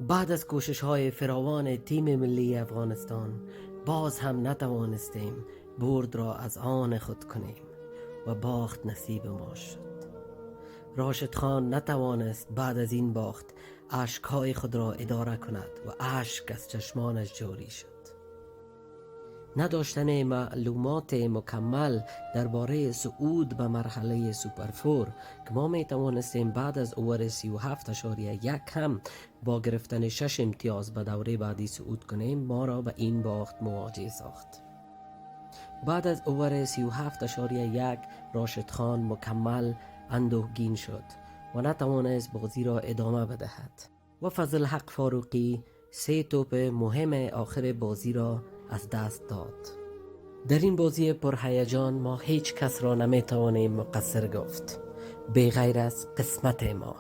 بعد از کوشش های فراوان تیم ملی افغانستان باز هم نتوانستیم برد را از آن خود کنیم و باخت نصیب ما شد. راشد خان نتوانست بعد از این باخت اشکهای خود را اداره کند و اشک از چشمانش جاری شد. نداشتن معلومات مکمل درباره صعود به مرحله سوپر 4 که ما می توانستیم بعد از اوور 37.1 هم با گرفتن 6 امتیاز به دوره بعدی صعود کنیم ما را به این باخت مواجه ساخت. بعد از اوور 37.1 راشد خان مکمل اندوهگین شد و نتوانست بازی را ادامه بدهد و فضل حق فاروقی 3 توپ مهم آخر بازی را از دست داد. در این بازی پرهیجان ما هیچ کس را نمی توانیم مقصر گفت به غیر از قسمت ما.